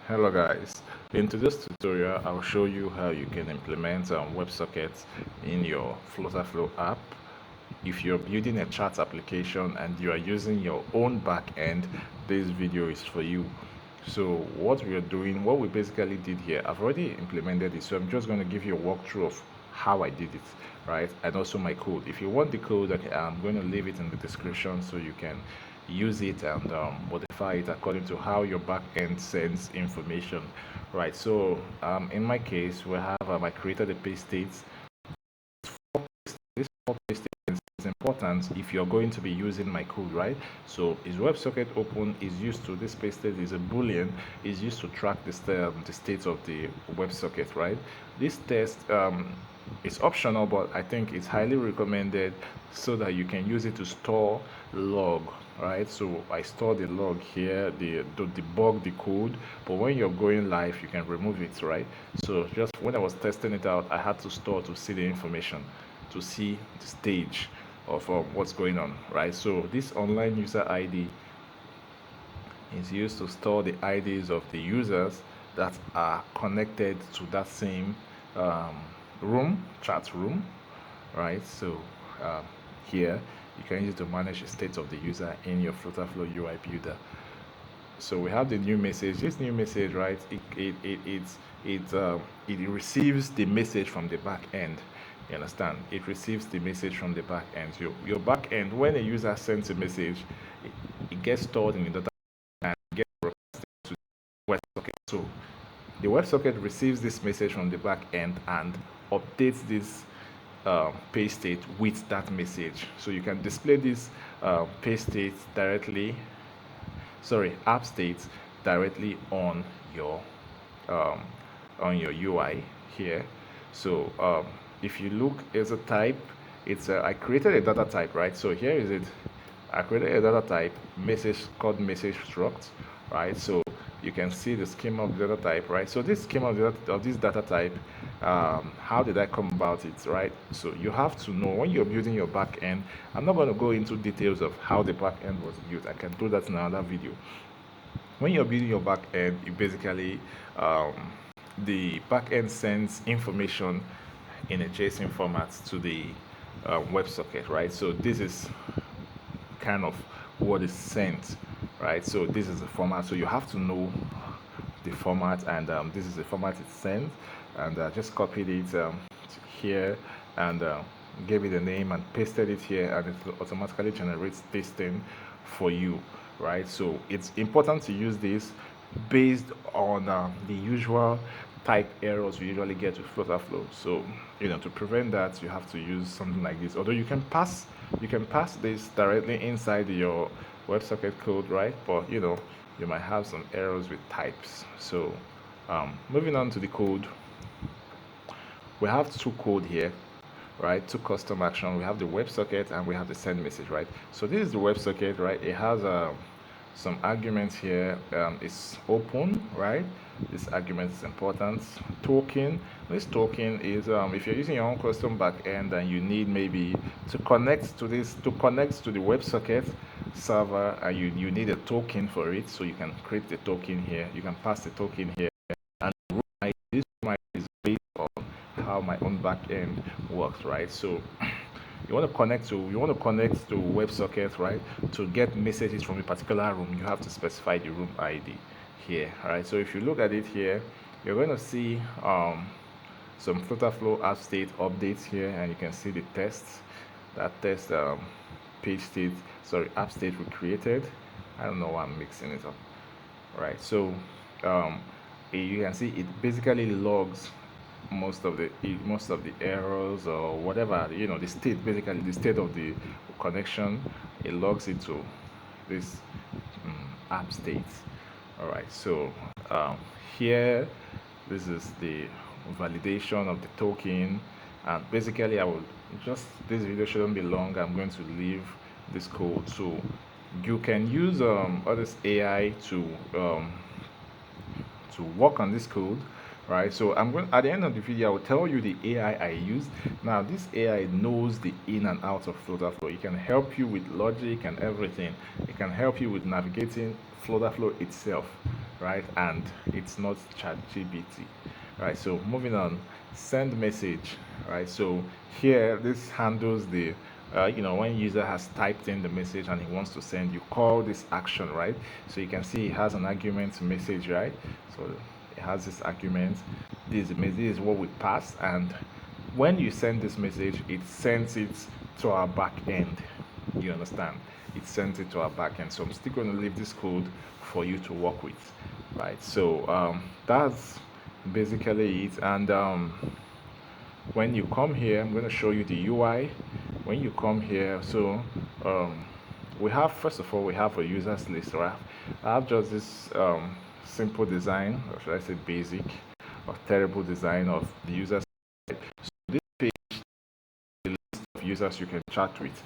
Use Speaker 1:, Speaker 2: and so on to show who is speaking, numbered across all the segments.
Speaker 1: Hello guys, in today's tutorial I'll show you how you can implement WebSocket in your Flutterflow app. If you're building a chat application and you are using your own backend, this video is for you. So what we basically did here, I've already implemented it, so I'm just going to give you a walkthrough of how I did it, right? And also my code. If you want the code, okay, I'm going to leave it in the description so you can use it and modify it according to how your backend sends information, right? So in my case, we have I created a page state. This four page state is important if you're going to be using my code, right? So is WebSocket open is used to this page state is a boolean is used to track the state of the WebSocket, right? This test it's optional, but I think it's highly recommended so that you can use it to store log, right? So I store the log here, to debug the code, but when you're going live you can remove it, right? So just when I was testing it out, I had to store to see the information, to see the stage of what's going on, right? So this online user ID is used to store the IDs of the users that are connected to that same chat room, right? So here you can use it to manage the state of the user in your Flutterflow UI builder. So we have the new message. This new message, right? It receives the message from the back end. You understand? It receives the message from the back end. Your back end, when a user sends a message, it gets stored in the data and gets broadcasted to the WebSocket. So the WebSocket receives this message from the back end and updates this page state with that message. So you can display this page state directly, app state directly um, on your UI here. So if you look as a type, it's I created a data type, right? So here is it. I created a data type message called message struct, right? So you can see the schema of the data type, right? So this schema of this data type, how did I come about it, right? So you have to know when you're building your backend. I'm not going to go into details of how the backend was built. I can do that in another video. When you're building your backend, you basically the backend sends information in a JSON format to the WebSocket, right? So this is kind of what is sent, right? So this is the format. So you have to know the format, and this is the format it's sent. And just copied it here and gave it a name and pasted it here, and it automatically generates this thing for you, right? So it's important to use this based on the usual type errors we usually get with Flutterflow. So to prevent that, you have to use something like this. Although you can pass this directly inside your WebSocket code, right? But you might have some errors with types. So moving on to the code, we have two code here, right? Two custom action. We have the WebSocket and we have the send message, right? So this is the WebSocket, right? It has some arguments here. It's open, right? This argument is important. Token. This token is if you're using your own custom backend and you need maybe to connect to the WebSocket server, and you need a token for it, so you can create the token here. You can pass the token here, and this is based on how my own backend works, right? So you want to connect to WebSocket, right? To get messages from a particular room, you have to specify the room ID here. All right. So if you look at it here, you're going to see some Flutterflow app state updates here, and you can see the tests. That test app state we created. I don't know why I'm mixing it up. All right. So you can see it basically logs most of the errors or whatever, the state, basically the state of the connection. It logs into this app state. All right, so here, this is the validation of the token, and basically this video shouldn't be long. I'm going to leave this code, so you can use all this AI to work on this code, right? So I'm going, at the end of the video, I will tell you the AI I used. Now this AI knows the in and out of Flutterflow. It can help you with logic and everything. It can help you with navigating Flutterflow itself, right? And it's not ChatGPT, right? So moving on, send message, right? So here this handles the when user has typed in the message and he wants to send, you call this action, right? So you can see it has an argument message, right? So it has this argument. This is what we pass, and when you send this message, it sends it to our back end. You understand? It sends it to our backend. So I'm still going to leave this code for you to work with, right? So that's basically it. And when you come here, I'm going to show you the UI. When you come here, so we have, first of all, we have a users list, right? I have just this simple design, or should I say basic or terrible design of the users. So this page, the list of users you can chat with.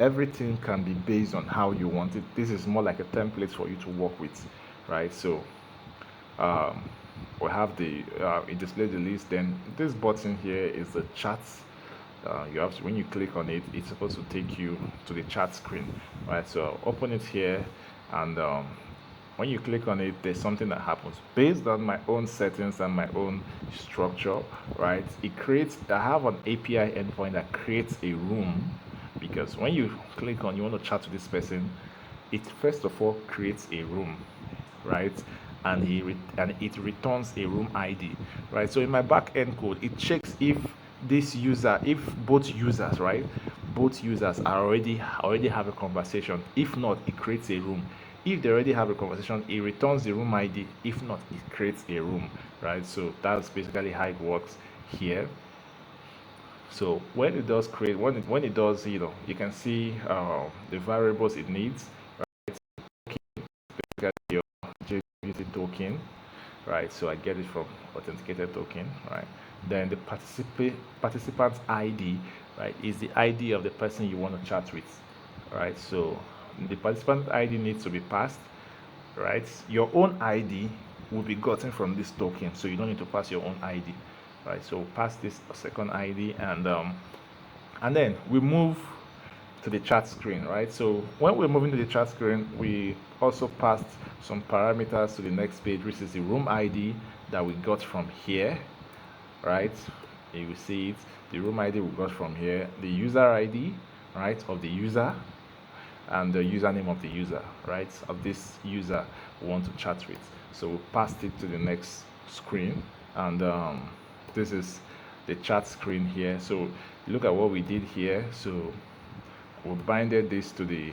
Speaker 1: Everything can be based on how you want it. This is more like a template for you to work with, right? So um, we have the it displays the list. Then this button here is the chat. You have to, when you click on it, it's supposed to take you to the chat screen, right? So I'll open it here, and when you click on it, there's something that happens based on my own settings and my own structure, right? It creates, I have an API endpoint that creates a room, because when you click on, you want to chat to this person, it first of all creates a room, right? And it returns a room ID, right? So in my backend code, it checks if this user, if both users, right, both users are already have a conversation. If not, it creates a room. If they already have a conversation, it returns the room ID. If not, it creates a room, right? So that's basically how it works here. So when it does create, when it does, you can see the variables it needs, right? Your JWT token, right? So I get it from authenticated token, right? Then the participant ID, right, is the ID of the person you want to chat with, right? So the participant ID needs to be passed, right? Your own ID will be gotten from this token, so you don't need to pass your own ID, right? So pass this second ID, and then we move to the chat screen, right? So when we're moving to the chat screen, we also passed some parameters to the next page, which is the room ID that we got from here, right? You will see it, the room ID we got from here, the user ID, right, of the user, and the username of the user, right, of this user we want to chat with. So we passed it to the next screen, and this is the chat screen here. So look at what we did here. So we binded this to the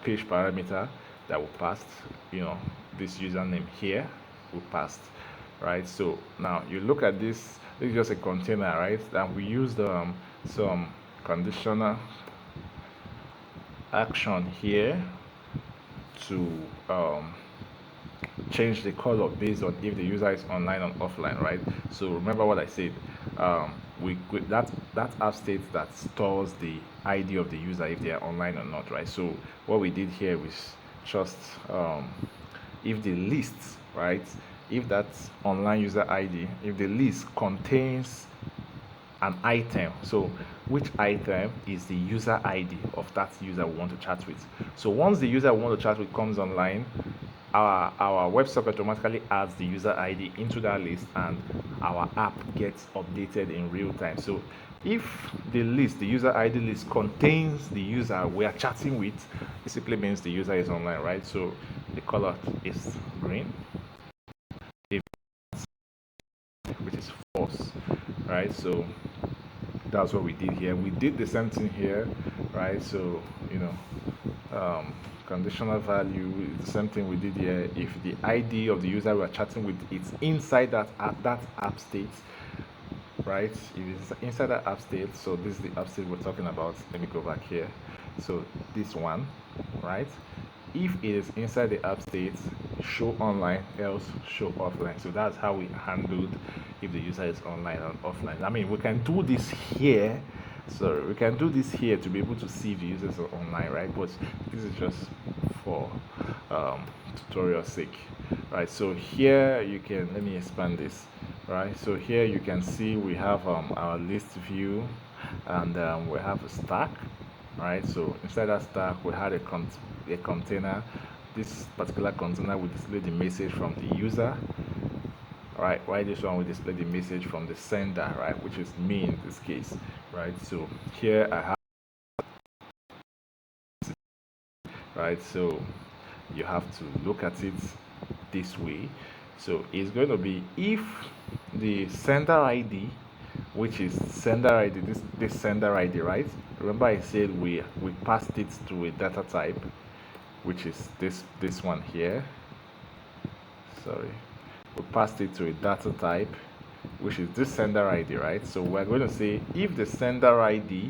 Speaker 1: page parameter that we passed, this username here we passed, right? So now you look at this is just a container, right? And we used some conditional action here to change the color based on if the user is online or offline, right? So remember what I said. That app state that stores the ID of the user if they are online or not, right? So what we did here was just if the list, right, if that online user ID, if the list contains an item, so which item is the user ID of that user we want to chat with. So once the user we want to chat with comes online, our WebSocket automatically adds the user ID into that list, and our app gets updated in real time. So if the user ID list contains the user we are chatting with, it simply means the user is online, right? So the color is green, which is false, right? So that's what we did here. We did the same thing here, right? So conditional value is the same thing we did here. If the ID of the user we're chatting with is inside that app state, right? If it's inside that app state, so this is the app state we're talking about. Let me go back here. So this one, right? If it is inside the app state, show online, else show offline. So that's how we handled if the user is online or offline. I mean, we can do this here. So we can do this here to be able to see if the users are online, right? But this is just for tutorial sake, right? So here you can, let me expand this, right? So here you can see we have our list view, and we have a stack, right? So inside that stack we had a container this particular container will display the message from the user, right? Why this one will display the message from the sender, right? Which is me in this case, right? So here I have, right? So you have to look at it this way. So it's going to be if the sender ID, which is sender ID, this sender ID, right? Remember I said we passed it to a data type, which is this one here. Sorry, we passed it to a data type, which is this sender ID, right? So we're going to say if the sender ID,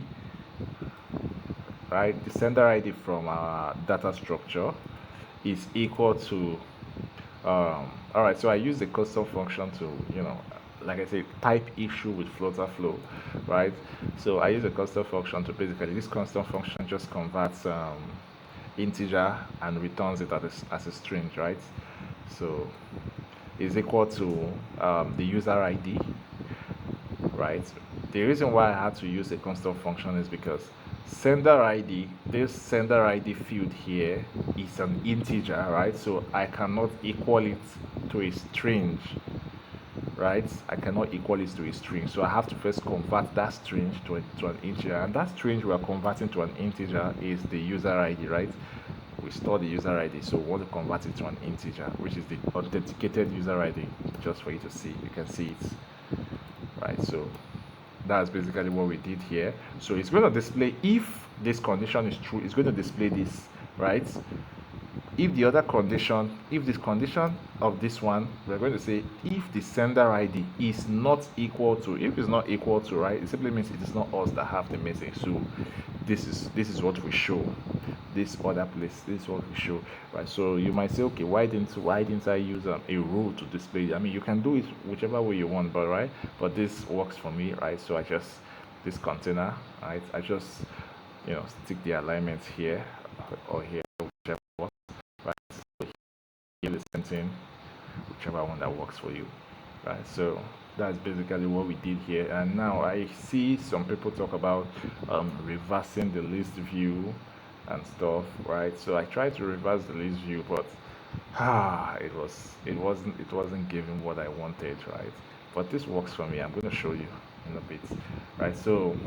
Speaker 1: right, the sender ID from our data structure is equal to all right, so I use the custom function to, like I said, type issue with Flutterflow, right? So I use a custom function to basically, this custom function just converts integer and returns it as a string, right? So is equal to the user ID, right? The reason why I had to use a constant function is because sender ID, this sender ID field here is an integer, right? So I cannot equal it to a string, right? I cannot equal it to a string. So I have to first convert that string to an integer. And that string we are converting to an integer is the user ID, right? We store the user ID, so we want to convert it to an integer, which is the authenticated user ID, just for you to see. You can see it, right? So that's basically what we did here. So it's going to display, if this condition is true, it's going to display this, right? If the other condition, if this condition of this one, we're going to say if the sender ID is not equal to, if it's not equal to, right, it simply means it is not us that have the message. So this is what we show. This other place, this is what we show, right? So you might say, okay, why didn't I use a rule to display? I mean, you can do it whichever way you want, but right, but this works for me, right? So I just, this container, right, I just, stick the alignment here or here, whichever works, right? So here the same thing, whichever one that works for you, right? So that's basically what we did here. And now I see some people talk about reversing the list view and stuff, right? So I tried to reverse the list view, but it wasn't giving what I wanted, right? But this works for me. I'm going to show you in a bit, right? So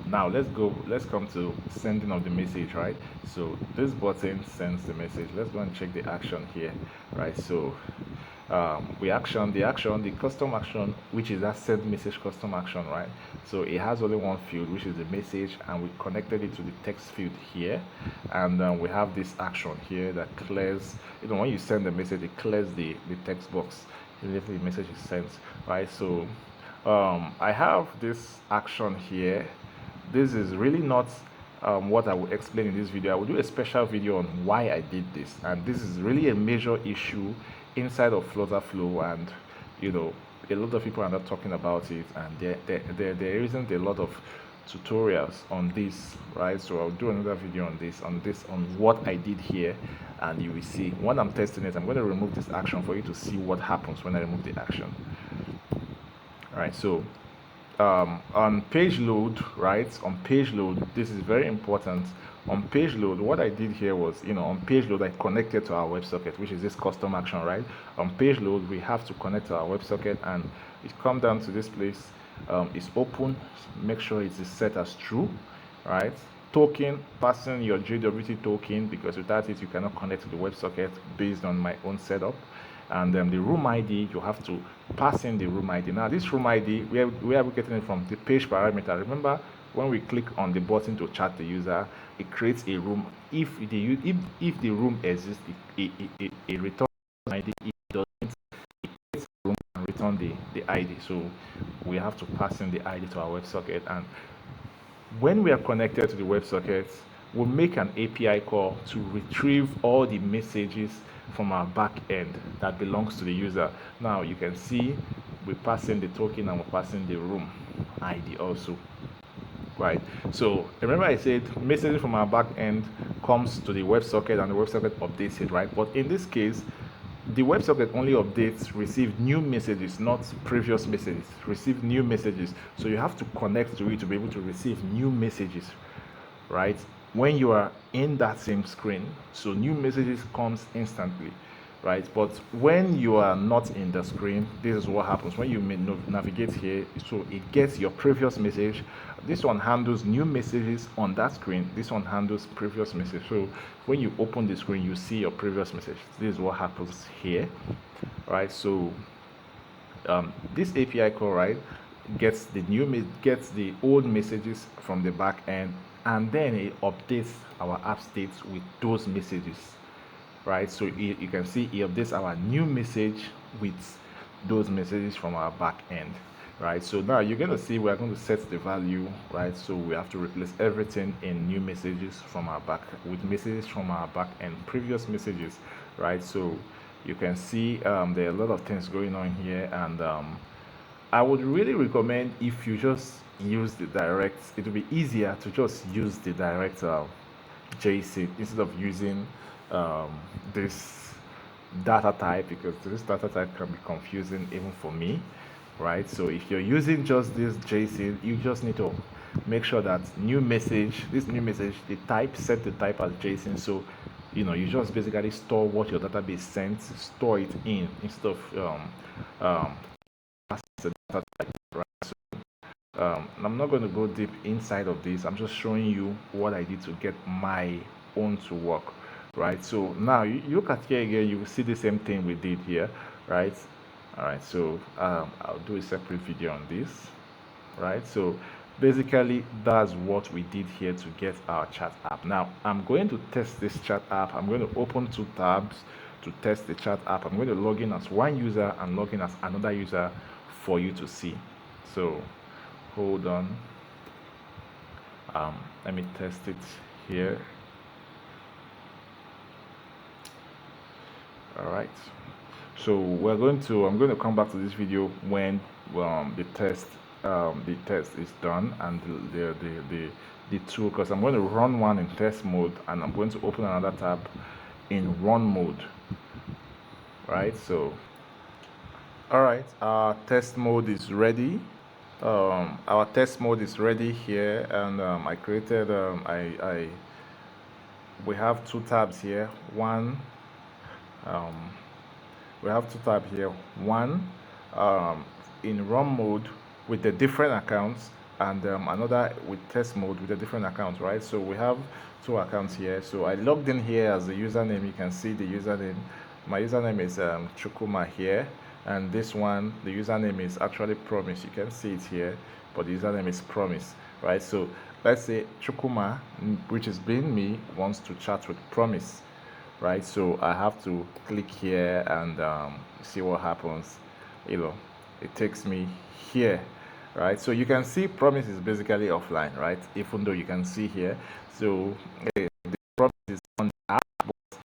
Speaker 1: now let's come to sending of the message, right? So this button sends the message. Let's go and check the action here, right? So the custom action, which is that send message custom action, right? So it has only one field, which is the message, and we connected it to the text field here, and we have this action here that clears, when you send the message, it clears the text box immediately the message is sent, right? So I have this action here. This is really not what I will explain in this video. I will do a special video on why I did this, and this is really a major issue inside of Flutterflow, and a lot of people are not talking about it, and there isn't a lot of tutorials on this, right? So I'll do another video on on what I did here, and you will see when I'm testing it. I'm going to remove this action for you to see what happens when I remove the action. All right, so on page load, right? On page load, this is very important. On page load, what I did here was, on page load, I connected to our WebSocket, which is this custom action, right? On page load, we have to connect to our WebSocket, and it comes down to this place. It's open. Make sure it is set as true, right? Token, passing your JWT token, because without it, you cannot connect to the WebSocket based on my own setup. And the room ID, you have to pass in the room ID. Now this room ID, where are we getting it from? The page parameter. Remember, when we click on the button to chat the user, it creates a room. If the room exists, it returns ID. If it doesn't, it creates a room and return the ID. So we have to pass in the ID to our WebSocket, and when we are connected to the WebSocket, we'll make an API call to retrieve all the messages from our back end that belongs to the user. Now you can see we pass in the token and we're passing the room ID also, right? So remember I said message from our back end comes to the WebSocket and the WebSocket updates it, right? But in this case, the WebSocket only updates receive new messages, not previous messages. Receive new messages. So you have to connect to it to be able to receive new messages, right? when you are in that same screen, so new messages comes instantly, right? But when you are not in the screen, this is what happens. When you navigate here, so it gets your previous message. This one handles new messages on that screen. This one handles previous message. So when you open the screen, you see your previous message. This is what happens here, right? So this API call, right, gets the old messages from the back end, and then it updates our app states with those messages, right? So you can see it updates our new message with those messages from our back end, right? So now you're going to see we're going to set the value, right? So we have to replace everything in new messages from our back with messages from our back end, previous messages, right? So you can see there are a lot of things going on here, and I would really recommend if you just use the direct, it will be easier to just use the direct JSON instead of using um, this data type, because this data type can be confusing even for me, right? So if you're using just this JSON, you just need to make sure that this new message, set the type as JSON. So you just basically store what your database sends, store it in instead of as a data type, right? I'm not going to go deep inside of this. I'm just showing you what I did to get my own to work, right? So now you look at here again, you will see the same thing we did here, right? All right, so I'll do a separate video on this, right? So basically that's what we did here to get our chat app. Now I'm going to test this chat app. I'm going to open two tabs to test the chat app. I'm going to log in as one user and log in as another user for you to see. So hold on, let me test it here. All right, so I'm going to come back to this video when the test is done, and the tool, because I'm going to run one in test mode and I'm going to open another tab in run mode, right? So all right, our test mode is ready. Our test mode is ready here, and I created we have two tabs here. We have two tabs here. One in run mode with the different accounts, and another with test mode with a different account, right? So we have two accounts here. So I logged in here as the username. You can see the username. My username is Chukuma here, and this one, the username is actually Promise. You can see it here, but the username is Promise, right? So let's say Chukuma, which is being me, wants to chat with Promise, right? So I have to click here and see what happens. It takes me here, right? So you can see Promise is basically offline, right? Even though you can see here, so the Promise is on the app, but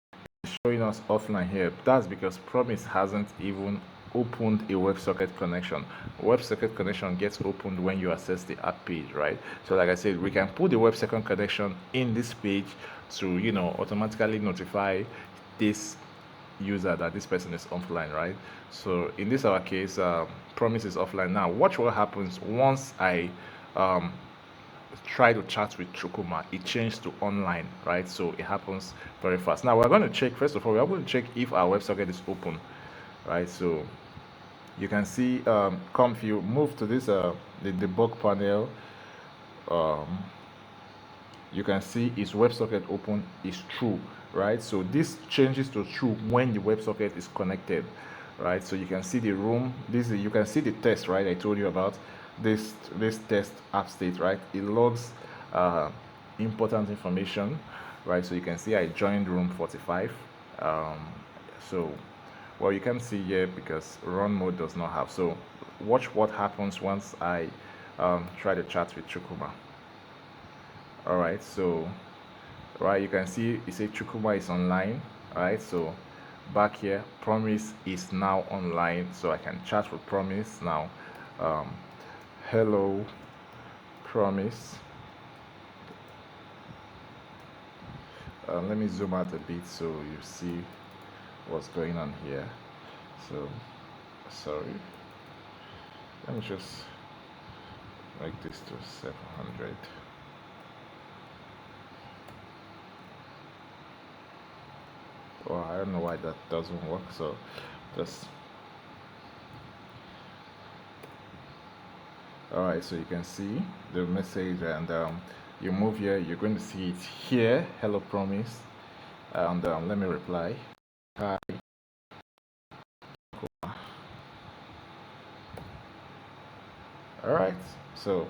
Speaker 1: it's showing us offline here. That's because Promise hasn't even opened a WebSocket connection. WebSocket connection gets opened when you access the app page, right? So like I said, we can put the WebSocket connection in this page to automatically notify this user that this person is offline, right? So in this our case, Promise is offline. Now watch what happens once I try to chat with Chukuma. It changed to online, right? So it happens very fast. Now we're going to check, first of all, we're going to check if our WebSocket is open, right? So you can see if you move to this the debug panel, you can see is WebSocket open is true, right? So this changes to true when the WebSocket is connected, right? So you can see the room, you can see the test, right? I told you about this test app state, right? It logs important information, right? So you can see I joined room 45. So well, you can see here because run mode does not have. So watch what happens once I try to chat with Chukuma. All right, so right, you can see it says Chukuma is online. All right, so back here, Promise is now online, so I can chat with Promise now. Hello, Promise. Let me zoom out a bit so you see what's going on here. So sorry, let me just make this to 700. Or I don't know why that doesn't work. So just all right. So you can see the message, and you move here. You're going to see it here. Hello, promise. And let me reply. Hi. All right. So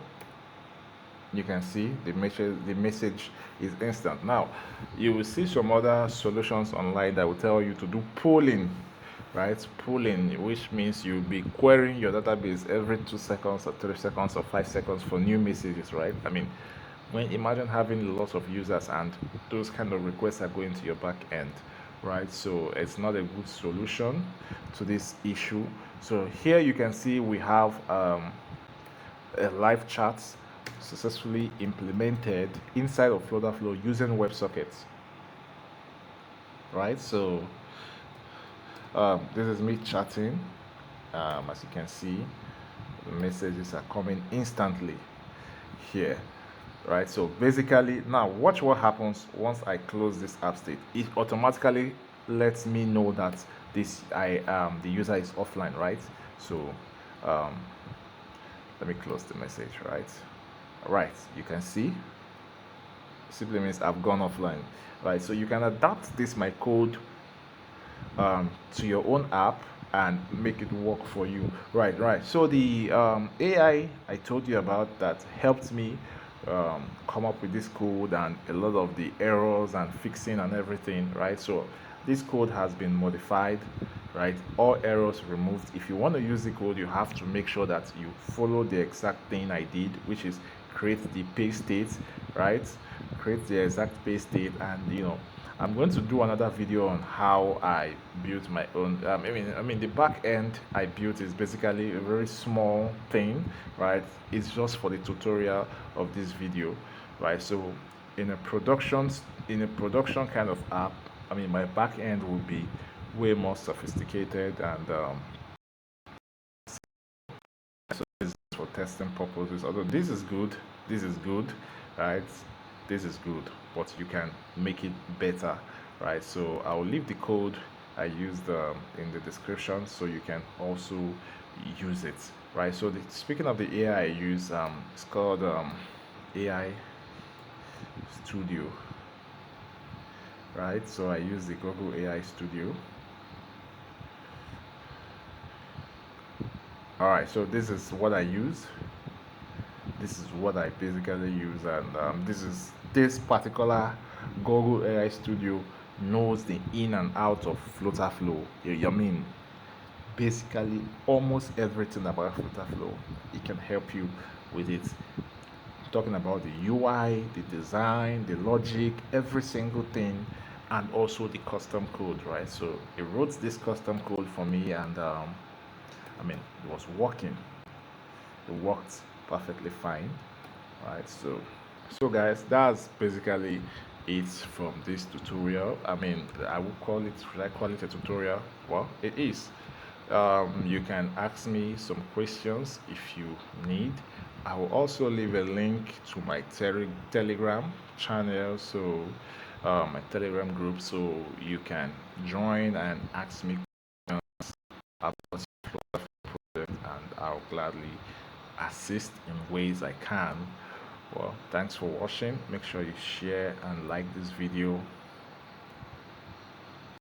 Speaker 1: you can see the message is instant. Now you will see some other solutions online that will tell you to do polling, right? Polling, which means you'll be querying your database every 2 seconds or 3 seconds or 5 seconds for new messages, right? I mean, when imagine having lots of users and those kind of requests are going to your back end, right? So it's not a good solution to this issue. So here you can see we have live chats successfully implemented inside of Flutterflow using WebSockets, right? So this is me chatting. As you can see, the messages are coming instantly here, right? So basically, now watch what happens once I close this app state. It automatically lets me know that the user is offline, right? So um, let me close the message, right? You can see simply means I've gone offline, right? So you can adapt this my code to your own app and make it work for you, right? So the AI I told you about that helped me come up with this code and a lot of the errors and fixing and everything, right? So this code has been modified, right? All errors removed. If you want to use the code, you have to make sure that you follow the exact thing I did, which is create the page state, right? Create the exact page state, and I'm going to do another video on how I built my own. The back end I built is basically a very small thing, right? It's just for the tutorial of this video, right? So in a production kind of app, my back end will be way more sophisticated, and so this is for testing purposes. Although this is good, right? This is good, but you can make it better, right? So I'll leave the code I used in the description, so you can also use it, right? So speaking of the AI I use, it's called AI Studio, right? So I use the Google AI Studio. All right, so this is what I use. This is what I basically use, and this particular Google AI Studio knows the in and out of Flutterflow. Basically almost everything about Flutterflow. It can help you with it. Talking about the UI, the design, the logic, every single thing, and also the custom code, right? So it wrote this custom code for me, and it was working. It worked perfectly fine, right? So guys, that's basically it from this tutorial. I would call it, should I call it a tutorial? Well, it is. You can ask me some questions if you need. I will also leave a link to my telegram channel, so my telegram group, so you can join and ask me questions about the project, and I'll gladly assist in ways I can. Well, thanks for watching. Make sure you share and like this video.